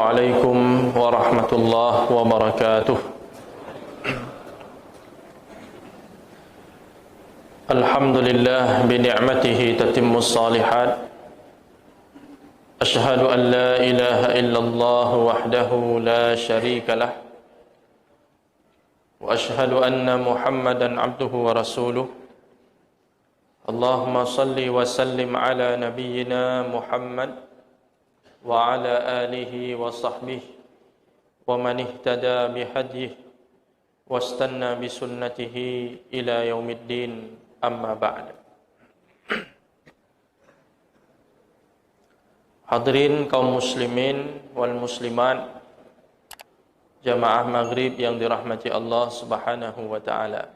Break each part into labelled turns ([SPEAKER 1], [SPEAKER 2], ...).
[SPEAKER 1] عليكم ورحمة الله وبركاته. الحمد لله بنعمته تتم الصالحات. أشهد أن لا إله إلا الله وحده لا شريك له، وأشهد أن محمدا عبده ورسوله. اللهم صل وسلم على نبينا محمد وعلى آله وصحبه ومن اهتدى بهديه واستنى بسنته إلى يوم الدين. أما بعد. Hadirin kaum muslimin wal muslimat, jamaah maghrib yang dirahmati Allah Subhanahu wa taala.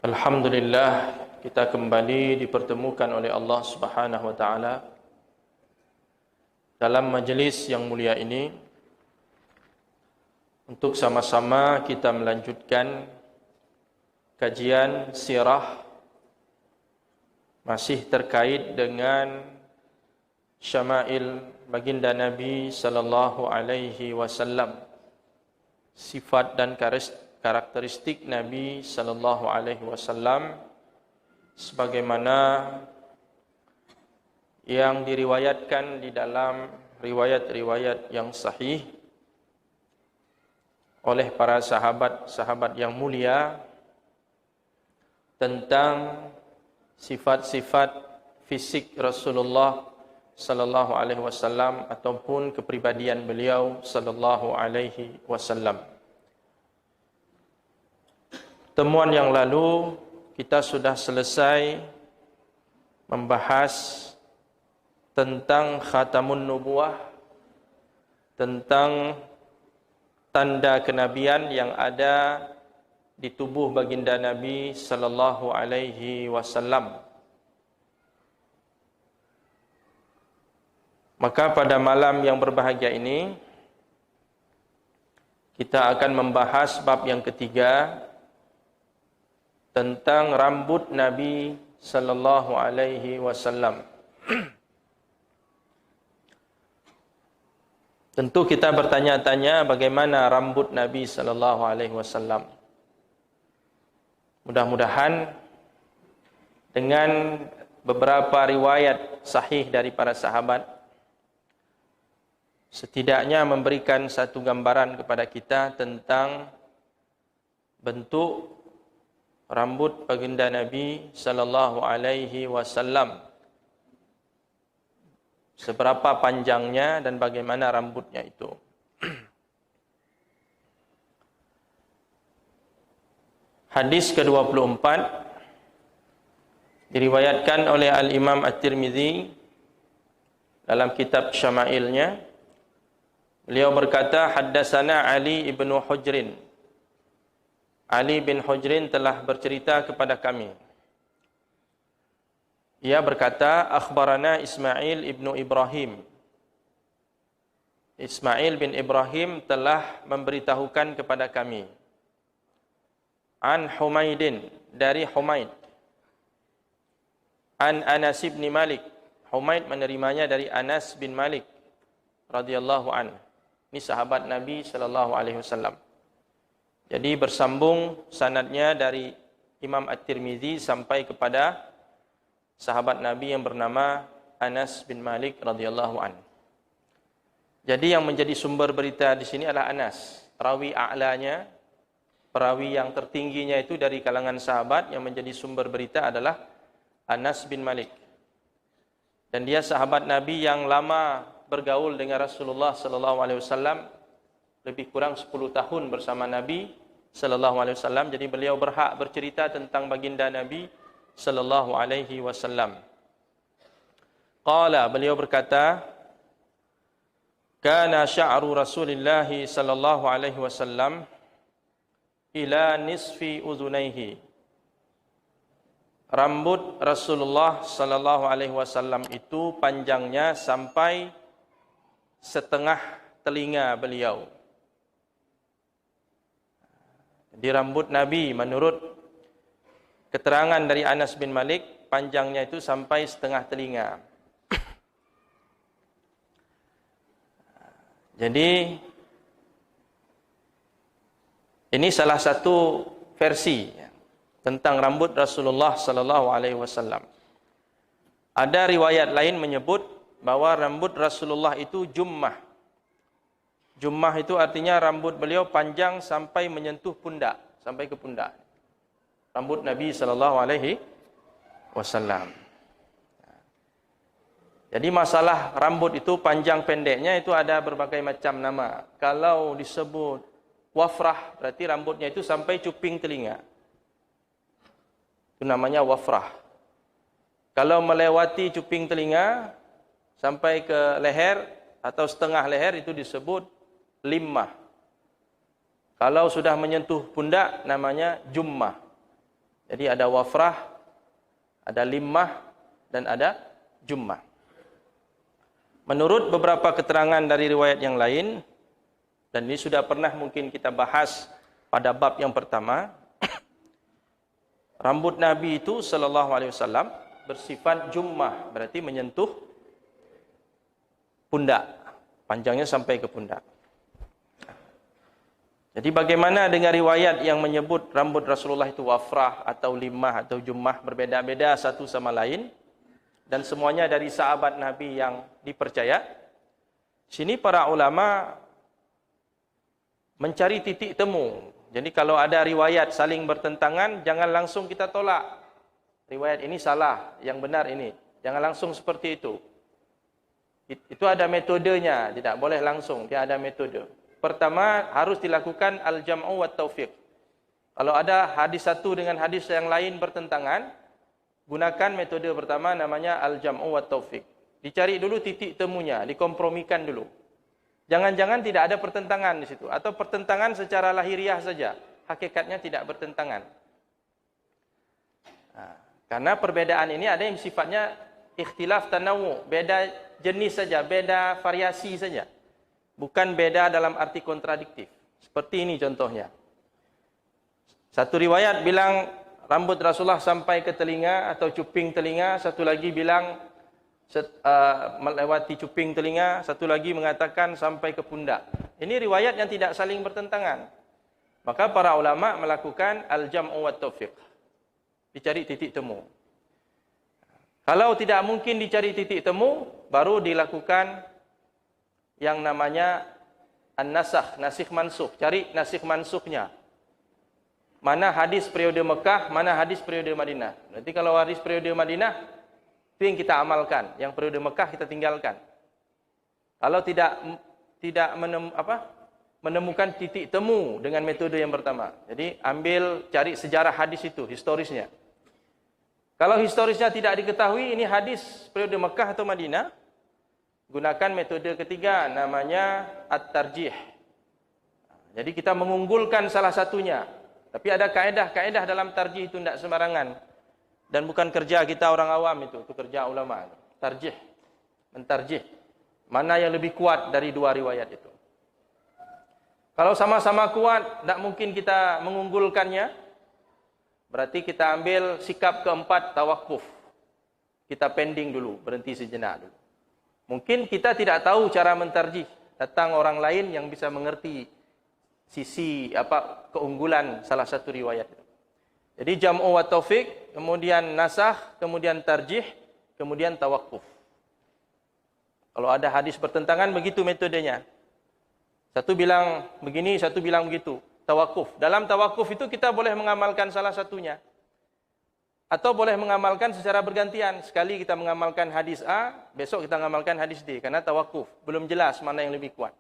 [SPEAKER 1] Alhamdulillah, kita kembali dipertemukan oleh Allah Subhanahu wa taala dalam majelis yang mulia ini untuk sama-sama kita melanjutkan kajian sirah masih terkait dengan syama'il baginda Nabi sallallahu alaihi wasallam, sifat dan karakteristik Nabi sallallahu alaihi wasallam sebagaimana yang diriwayatkan di dalam riwayat-riwayat yang sahih oleh para sahabat-sahabat yang mulia tentang sifat-sifat fisik Rasulullah sallallahu alaihi wasallam ataupun kepribadian beliau sallallahu alaihi wasallam. Pertemuan yang lalu kita sudah selesai membahas tentang khatamun nubuwah, tentang tanda kenabian yang ada di tubuh baginda Nabi sallallahu alaihi wasallam. Maka pada malam yang berbahagia ini kita akan membahas bab yang ketiga tentang rambut Nabi sallallahu alaihi wasallam. Tentu kita bertanya-tanya bagaimana rambut Nabi sallallahu alaihi wasallam. Mudah-mudahan dengan beberapa riwayat sahih dari para sahabat setidaknya memberikan satu gambaran kepada kita tentang bentuk rambut baginda Nabi sallallahu alaihi wasallam, seberapa panjangnya dan bagaimana rambutnya itu. Hadis ke-24 diriwayatkan oleh Al-Imam At-Tirmidzi dalam kitab Syama'ilnya. Beliau berkata, haddatsana Ali ibn Hujrin. Ali bin Hujrin telah bercerita kepada kami. Ia berkata, akhbarana Ismail ibn Ibrahim. Ismail bin Ibrahim telah memberitahukan kepada kami. An Humaidin, dari Humaid. An Anas bin Malik. Humaid menerimanya dari Anas bin Malik radhiyallahu an. Ini sahabat Nabi sallallahu alaihi wasallam. Jadi bersambung sanadnya dari Imam At-Tirmidzi sampai kepada sahabat Nabi yang bernama Anas bin Malik radhiyallahu an. Jadi yang menjadi sumber berita di sini adalah Anas, rawi a'lanya, perawi yang tertingginya itu dari kalangan sahabat. Yang menjadi sumber berita adalah Anas bin Malik. Dan dia sahabat Nabi yang lama bergaul dengan Rasulullah sallallahu alaihi wasallam, lebih kurang 10 tahun bersama Nabi sallallahu alaihi wasallam. Jadi beliau berhak bercerita tentang baginda Nabi sallallahu alaihi wasallam. Qala, beliau berkata, kana sya'ru Rasulillah sallallahu alaihi wasallam ila nisfi udhunaihi. Rambut Rasulullah sallallahu alaihi wasallam itu panjangnya sampai setengah telinga beliau. Di rambut Nabi menurut keterangan dari Anas bin Malik, panjangnya itu sampai setengah telinga. Jadi ini salah satu versi tentang rambut Rasulullah sallallahu alaihi wasallam. Ada riwayat lain menyebut bahwa rambut Rasulullah itu jummah. Jummah itu artinya rambut beliau panjang sampai menyentuh pundak, sampai ke pundak. Rambut Nabi sallallahu alaihi wasallam. Jadi masalah rambut itu panjang pendeknya itu ada berbagai macam nama. Kalau disebut wafrah, berarti rambutnya itu sampai cuping telinga. Itu namanya wafrah. Kalau melewati cuping telinga sampai ke leher atau setengah leher itu disebut limmah. Kalau sudah menyentuh pundak namanya jummah. Jadi ada wafrah, ada limmah dan ada jummah. Menurut beberapa keterangan dari riwayat yang lain, dan ini sudah pernah mungkin kita bahas pada bab yang pertama, rambut Nabi itu sallallahu alaihi wasallam bersifat jummah, berarti menyentuh pundak, panjangnya sampai ke pundak. Jadi bagaimana dengan riwayat yang menyebut rambut Rasulullah itu wafrah atau limmah atau jummah, berbeda-beda satu sama lain, dan semuanya dari sahabat Nabi yang dipercaya. Sini para ulama mencari titik temu. Jadi kalau ada riwayat saling bertentangan, jangan langsung kita tolak. Riwayat ini salah, yang benar ini. Jangan langsung seperti itu. Itu ada metodenya, tidak boleh langsung, dia ada metode. Pertama, harus dilakukan al-jam'u wa taufiq. Kalau ada hadis satu dengan hadis yang lain bertentangan, gunakan metode pertama namanya al-jam'u wa taufiq. Dicari dulu titik temunya, dikompromikan dulu. Jangan-jangan tidak ada pertentangan di situ, atau pertentangan secara lahiriah saja, hakikatnya tidak bertentangan. Karena perbedaan ini ada yang sifatnya ikhtilaf tanawu, beda jenis saja, beda variasi saja. Bukan beda dalam arti kontradiktif. Seperti ini contohnya. Satu riwayat bilang rambut Rasulullah sampai ke telinga atau cuping telinga, satu lagi bilang melewati cuping telinga, satu lagi mengatakan sampai ke pundak. Ini riwayat yang tidak saling bertentangan. Maka para ulama melakukan al-jam'u wa taufiq. Dicari titik temu. Kalau tidak mungkin dicari titik temu, baru dilakukan yang namanya an-nasakh, nasikh mansukh. Cari nasikh mansukhnya. Mana hadis periode Mekah, mana hadis periode Madinah. Berarti kalau hadis periode Madinah, itu yang kita amalkan. Yang periode Mekah kita tinggalkan. Kalau tidak menemukan titik temu dengan metode yang pertama. Jadi ambil, cari sejarah hadis itu, historisnya. Kalau historisnya tidak diketahui, ini hadis periode Mekah atau Madinah, gunakan metode ketiga, namanya at-tarjih. Jadi kita mengunggulkan salah satunya. Tapi ada kaedah-kaedah dalam tarjih itu tidak sembarangan. Dan bukan kerja kita orang awam itu kerja ulama. Tarjih, mentarjih. Mana yang lebih kuat dari dua riwayat itu. Kalau sama-sama kuat, tidak mungkin kita mengunggulkannya. Berarti kita ambil sikap keempat, tawakuf. Kita pending dulu, berhenti sejenak dulu. Mungkin kita tidak tahu cara mentarjih. Datang orang lain yang bisa mengerti sisi keunggulan salah satu riwayat itu. Jadi jam'u wa taufiq, kemudian nasakh, kemudian tarjih, kemudian tawakuf. Kalau ada hadis bertentangan, begitu metodenya. Satu bilang begini, satu bilang begitu. Tawakuf. Dalam tawakuf itu kita boleh mengamalkan salah satunya. Atau boleh mengamalkan secara bergantian. Sekali kita mengamalkan hadis A, besok kita mengamalkan hadis D. Karena tawakuf. Belum jelas mana yang lebih kuat.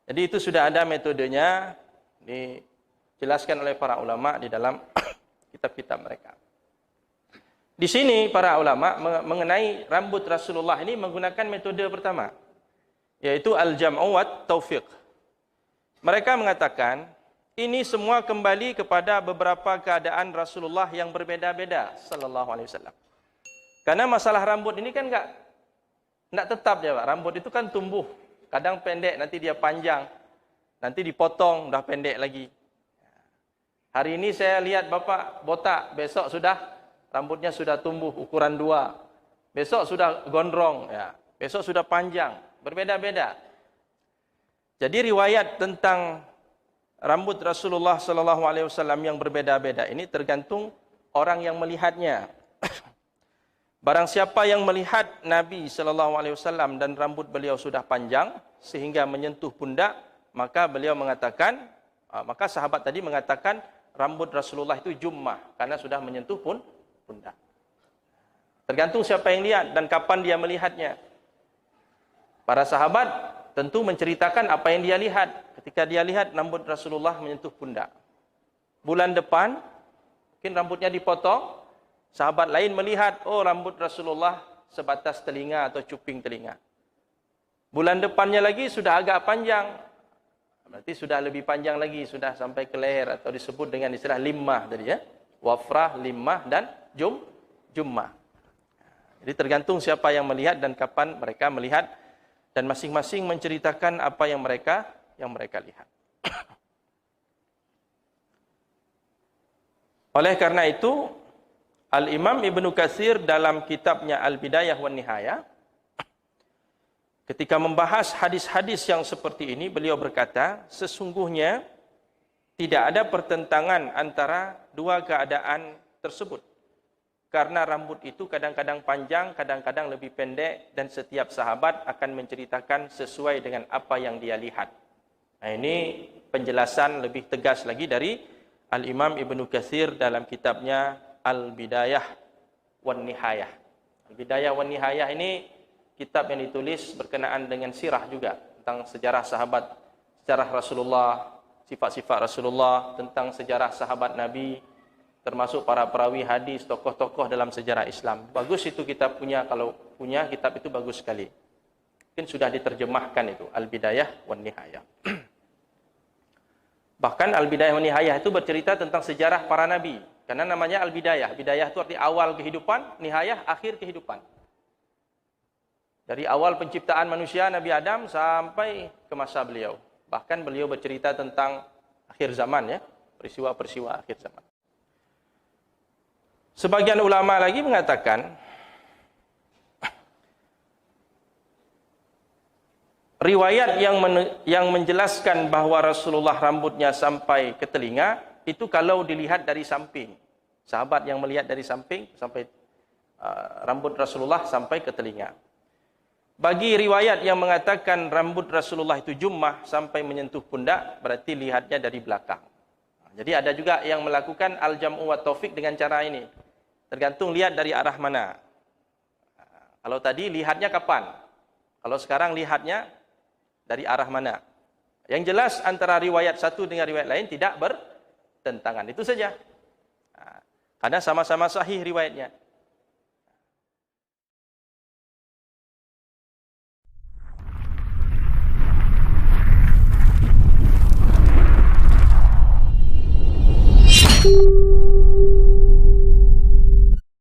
[SPEAKER 1] Jadi itu sudah ada metodenya. Dijelaskan oleh para ulama di dalam kitab-kitab mereka. Di sini para ulama mengenai rambut Rasulullah ini menggunakan metode pertama. Yaitu al-jam'u wa taufiq. Mereka mengatakan, ini semua kembali kepada beberapa keadaan Rasulullah yang berbeda-beda sallallahu alaihi wasallam. Karena masalah rambut ini kan enggak tetap ya, Pak. Rambut itu kan tumbuh, kadang pendek, nanti dia panjang, nanti dipotong, dah pendek lagi. Hari ini saya lihat Bapak botak, besok sudah rambutnya sudah tumbuh ukuran 2. Besok sudah gondrong ya, besok sudah panjang, berbeda-beda. Jadi riwayat tentang rambut Rasulullah sallallahu alaihi wasallam yang berbeda-beda ini tergantung orang yang melihatnya. Barang siapa yang melihat Nabi sallallahu alaihi wasallam dan rambut beliau sudah panjang sehingga menyentuh pundak, maka beliau mengatakan, maka sahabat tadi mengatakan rambut Rasulullah itu jummah karena sudah menyentuh pundak. Tergantung siapa yang lihat dan kapan dia melihatnya. Para sahabat tentu menceritakan apa yang dia lihat ketika dia lihat rambut Rasulullah menyentuh pundak. Bulan depan mungkin rambutnya dipotong, sahabat lain melihat, oh rambut Rasulullah sebatas telinga atau cuping telinga. Bulan depannya lagi sudah agak panjang, berarti sudah lebih panjang lagi, sudah sampai ke leher atau disebut dengan istilah limmah tadi ya. Wafrah, limmah dan jummah. Jadi tergantung siapa yang melihat dan kapan mereka melihat, dan masing-masing menceritakan apa yang mereka lihat. Oleh karena itu, Al-Imam Ibnu Katsir dalam kitabnya Al-Bidayah wan Nihayah, ketika membahas hadis-hadis yang seperti ini, beliau berkata, sesungguhnya tidak ada pertentangan antara dua keadaan tersebut. Karena rambut itu kadang-kadang panjang, kadang-kadang lebih pendek, dan setiap sahabat akan menceritakan sesuai dengan apa yang dia lihat. Nah, ini penjelasan lebih tegas lagi dari Al-Imam Ibnu Katsir dalam kitabnya Al-Bidayah wan Nihayah. Al-Bidayah wan Nihayah ini kitab yang ditulis berkenaan dengan sirah juga, tentang sejarah sahabat, sejarah Rasulullah, sifat-sifat Rasulullah, tentang sejarah sahabat Nabi, termasuk para perawi hadis, tokoh-tokoh dalam sejarah Islam. Bagus itu kitab punya, kalau punya kitab itu bagus sekali. Mungkin sudah diterjemahkan itu, Al-Bidayah wan Nihayah. Bahkan Al-Bidayah wan Nihayah itu bercerita tentang sejarah para nabi. Karena namanya Al-Bidayah. Bidayah itu arti awal kehidupan, Nihayah akhir kehidupan. Dari awal penciptaan manusia Nabi Adam sampai ke masa beliau. Bahkan beliau bercerita tentang akhir zaman ya, peristiwa-peristiwa akhir zaman. Sebagian ulama lagi mengatakan riwayat yang menjelaskan bahwa Rasulullah rambutnya sampai ke telinga itu kalau dilihat dari samping. Sahabat yang melihat dari samping sampai rambut Rasulullah sampai ke telinga. Bagi riwayat yang mengatakan rambut Rasulullah itu jummah sampai menyentuh pundak, berarti lihatnya dari belakang. Jadi ada juga yang melakukan al-jam'u wa taufiq dengan cara ini. Tergantung lihat dari arah mana. Kalau tadi lihatnya kapan? Kalau sekarang lihatnya dari arah mana? Yang jelas antara riwayat satu dengan riwayat lain tidak bertentangan. Itu saja. Karena sama-sama sahih riwayatnya.